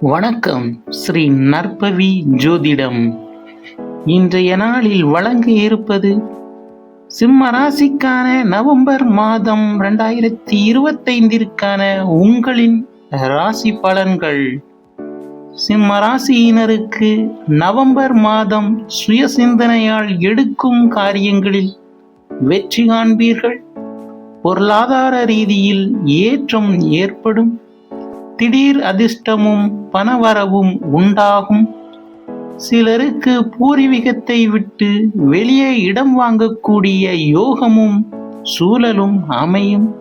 வணக்கம். ஸ்ரீ நற்பவி ஜோதிடம். இன்றைய நாளில் வழங்க இருப்பது சிம்ம ராசிக்கான நவம்பர் மாதம் 2025 உங்களின் ராசி பலன்கள். சிம்ம ராசியினருக்கு நவம்பர் மாதம் சுய சிந்தனையால் எடுக்கும் காரியங்களில் வெற்றி காண்பீர்கள். பொருளாதார ரீதியில் ஏற்றம் ஏற்படும். திடீர் அதிர்ஷ்டமும் பணவரவும் உண்டாகும். சிலருக்கு பூர்வீகத்தை விட்டு வெளியே இடம் வாங்கக்கூடிய யோகமும் சூழலும் அமையும்.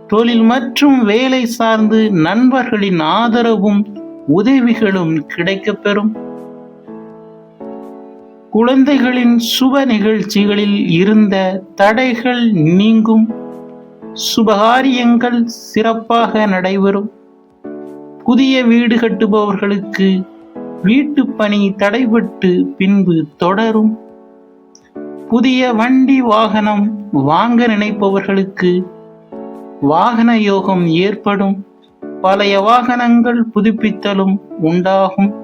தொழில் மற்றும் வேலை சார்ந்து நண்பர்களின் ஆதரவும் உதவிகளும் கிடைக்கப்பெறும். குழந்தைகளின் சுப நிகழ்ச்சிகளில் இருந்த தடைகள் நீங்கும். சுபகாரியங்கள் சிறப்பாக நடைபெறும். புதிய வீடு கட்டுபவர்களுக்கு வீட்டு பணி தடைபட்டு பின்பு தொடரும். புதிய வண்டி வாகனம் வாங்க நினைப்பவர்களுக்கு வாகன யோகம் ஏற்படும். பழைய வாகனங்கள் புதுப்பித்தலும் உண்டாகும்.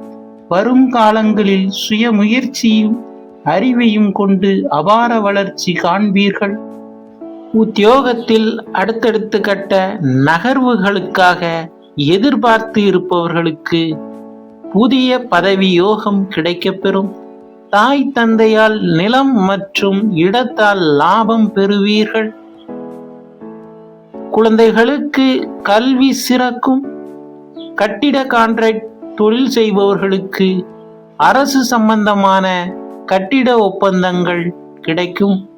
வரும் காலங்களில் சுய முயற்சியும் அறிவையும் கொண்டு அபார வளர்ச்சி காண்பீர்கள். உத்தியோகத்தில் அடுத்தடுத்து கட்ட நகர்வுகளுக்காக எதிர்பார்த்து இருப்பவர்களுக்கு புதிய பதவி யோகம் கிடைக்கப்பெறும். தாய் தந்தையால் நிலம் மற்றும் இடத்தால் லாபம் பெறுவீர்கள். குழந்தைகளுக்கு கல்வி சிறக்கும். கட்டிட கான்ட்ராக்ட் தொழில் செய்பவர்களுக்கு அரசு சம்பந்தமான கட்டிட ஒப்பந்தங்கள் கிடைக்கும்.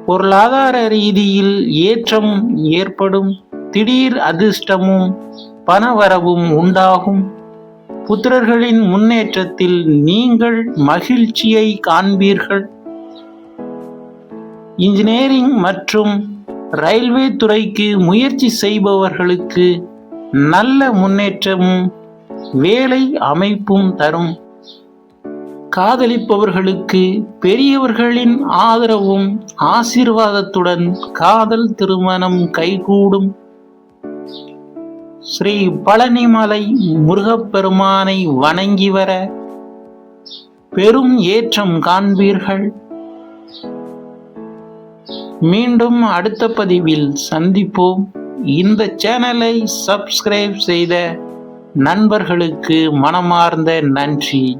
பொருளாதார ரீதியில் ஏற்றம் ஏற்படும். திடீர் அதிர்ஷ்டமும் பணவரவும் உண்டாகும். புத்திரர்களின் முன்னேற்றத்தில் நீங்கள் மகிழ்ச்சியை காண்பீர்கள். இன்ஜினியரிங் மற்றும் ரயில்வே துறைக்கு முயற்சி செய்பவர்களுக்கு நல்ல முன்னேற்றமும் வேலை அமைப்பும் தரும். காதலிப்பவர்களுக்கு பெரியவர்களின் ஆதரவும் ஆசீர்வாதத்துடன் காதல் திருமணம் கைகூடும். ஸ்ரீ பழனிமலை முருகப்பெருமானை வணங்கி வர பெரும் ஏற்றம் காண்பீர்கள். மீண்டும் அடுத்த பதிவில் சந்திப்போம். இந்த சேனலை சப்ஸ்கிரைப் செய்த நண்பர்களுக்கு மனமார்ந்த நன்றி.